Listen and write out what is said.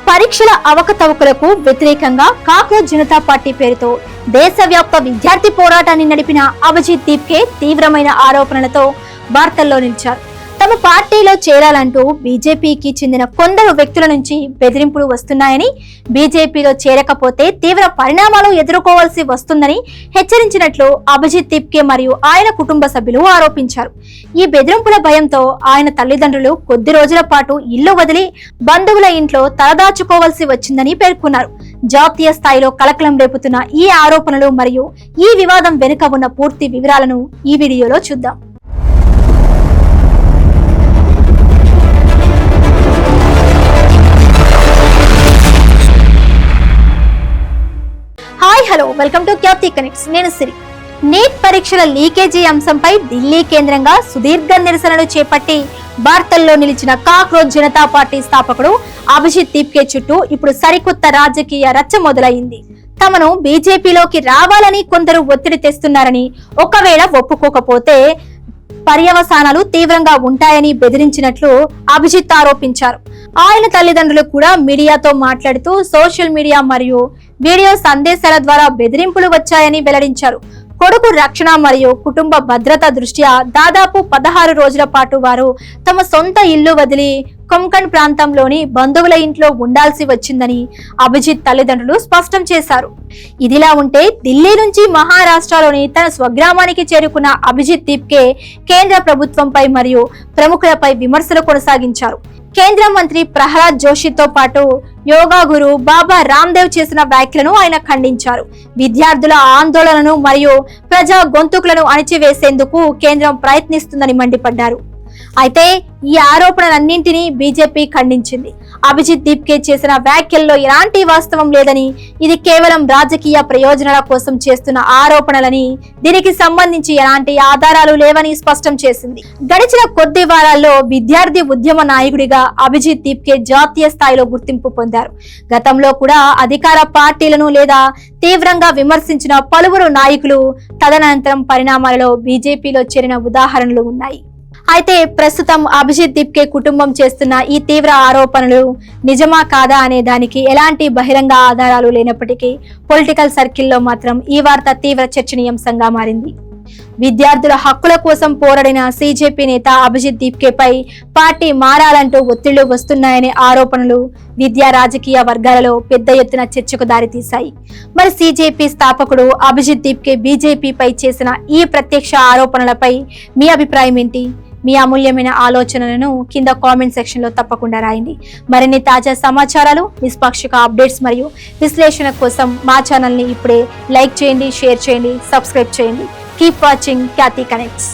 పరీక్షల అవకతవకలకు వ్యతిరేకంగా cockroach Janata party పేరుతో దేశవ్యాప్త విద్యార్థి పోరాటాన్ని నడిపిన అభిజిత్ దీప్కే తీవ్రమైన ఆరోపణలతో వార్తల్లో నిలిచారు. తమ పార్టీలో చేరాలంటూ బీజేపీకి చెందిన కొందరు వ్యక్తుల నుంచి బెదిరింపులు వస్తున్నాయని, బీజేపీలో చేరకపోతే తీవ్ర పరిణామాలు ఎదుర్కోవాల్సి వస్తుందని హెచ్చరించినట్లు అభిజిత్ దీప్కే మరియు ఆయన కుటుంబ సభ్యులు ఆరోపించారు. ఈ బెదిరింపుల భయంతో ఆయన తల్లిదండ్రులు కొద్ది రోజుల పాటు ఇల్లు వదిలి బంధువుల ఇంట్లో తలదాచుకోవాల్సి వచ్చిందని పేర్కొన్నారు. జాతీయ స్థాయిలో కలకలం రేపుతున్న ఈ ఆరోపణలు మరియు ఈ వివాదం వెనుక ఉన్న పూర్తి వివరాలను ఈ వీడియోలో చూద్దాం. Hi hello, welcome to Kyathi connects. నేను సిరి. నీట్ పరీక్షల లీకేజీ అంశంపై ఢిల్లీ కేంద్రంగా సుదీర్ఘ నిరసనలు చేపట్టి వార్తల్లో నిలిచిన కాక్రోచ్ జనతా పార్టీ స్థాపకుడు అభిజిత్ దీప్కే చుట్టూ ఇప్పుడు సరికొత్త రాజకీయ రచ్చ మొదలైంది. తమను బీజేపీలోకి రావాలని కొందరు ఒత్తిడి తెస్తున్నారని, ఒకవేళ ఒప్పుకోకపోతే పర్యవసానాలు తీవ్రంగా ఉంటాయని బెదిరించినట్లు అభిజిత్ ఆరోపించారు. ఆయన తల్లిదండ్రులు కూడా మీడియాతో మాట్లాడుతూ సోషల్ మీడియా మరియు వీడియో సందేశాల ద్వారా బెదిరింపులు వచ్చాయని వెల్లడించారు. కొడుకు రక్షణ మరియు కుటుంబ భద్రత దృష్ట్యా దాదాపు 16 రోజుల పాటు వారు తమ సొంత ఇల్లు వదిలి కొంకణ్ ప్రాంతంలోని బంధువుల ఇంట్లో ఉండాల్సి వచ్చిందని అభిజిత్ తల్లిదండ్రులు స్పష్టం చేశారు. ఇదిలా ఉంటే ఢిల్లీ నుంచి మహారాష్ట్రలోని తన స్వగ్రామానికి చేరుకున్న అభిజిత్ దీప్కే కేంద్ర ప్రభుత్వంపై మరియు ప్రముఖులపై విమర్శలు కొనసాగించారు. కేంద్ర మంత్రి ప్రహ్లాద్ జోషితో పాటు యోగా గురు బాబా రామ్దేవ్ చేసిన వ్యాఖ్యలను ఆయన ఖండించారు. విద్యార్థుల ఆందోళనను మరియు ప్రజా గొంతుకులను అణిచివేసేందుకు కేంద్రం ప్రయత్నిస్తుందని మండిపడ్డారు. అయితే ఈ ఆరోపణలన్నింటినీ బీజేపీ ఖండించింది. అభిజిత్ దీప్కే చేసిన వ్యాఖ్యల్లో ఎలాంటి వాస్తవం లేదని, ఇది కేవలం రాజకీయ ప్రయోజనాల కోసం చేస్తున్న ఆరోపణలని, దీనికి సంబంధించి ఎలాంటి ఆధారాలు లేవని స్పష్టం చేసింది. గడిచిన కొద్ది వారాల్లో విద్యార్థి ఉద్యమ నాయకుడిగా అభిజిత్ దీప్కే జాతీయ స్థాయిలో గుర్తింపు పొందారు. గతంలో కూడా అధికార పార్టీలను లేదా తీవ్రంగా విమర్శించిన పలువురు నాయకులు తదనంతరం పరిణామాలలో బీజేపీలో చేరిన ఉదాహరణలు ఉన్నాయి. అయితే ప్రస్తుతం అభిజిత్ దీప్కే కుటుంబం చేస్తున్న ఈ తీవ్ర ఆరోపణలు నిజమా కాదా అనే దానికి ఎలాంటి బహిరంగ ఆధారాలు లేనప్పటికీ పొలిటికల్ సర్కిల్లో మాత్రం ఈ వార్త తీవ్ర చర్చనీయాంశంగా మారింది. విద్యార్థుల హక్కుల కోసం పోరాడిన సీజేపీ నేత అభిజిత్ దీప్కేపై పార్టీ మారాలంటూ ఒత్తిళ్లు వస్తున్నాయనే ఆరోపణలు విద్యా రాజకీయ వర్గాలలో పెద్ద ఎత్తున చర్చకు దారితీశాయి. మరి సీజేపీ స్థాపకుడు అభిజిత్ దీప్కే బీజేపీపై చేసిన ఈ ప్రత్యక్ష ఆరోపణలపై మీ అభిప్రాయం ఏంటి? మీ అమూల్యమైన ఆలోచనలను కింద కామెంట్ సెక్షన్ లో తప్పకుండా రాయండి. మరిన్ని తాజా సమాచారాలు, నిష్పాక్షిక అప్డేట్స్ మరియు విశ్లేషణ కోసం మా ఛానల్ ని ఇప్పుడే లైక్ చేయండి, షేర్ చేయండి, సబ్స్క్రైబ్ చేయండి. Keep watching Kyathi connects.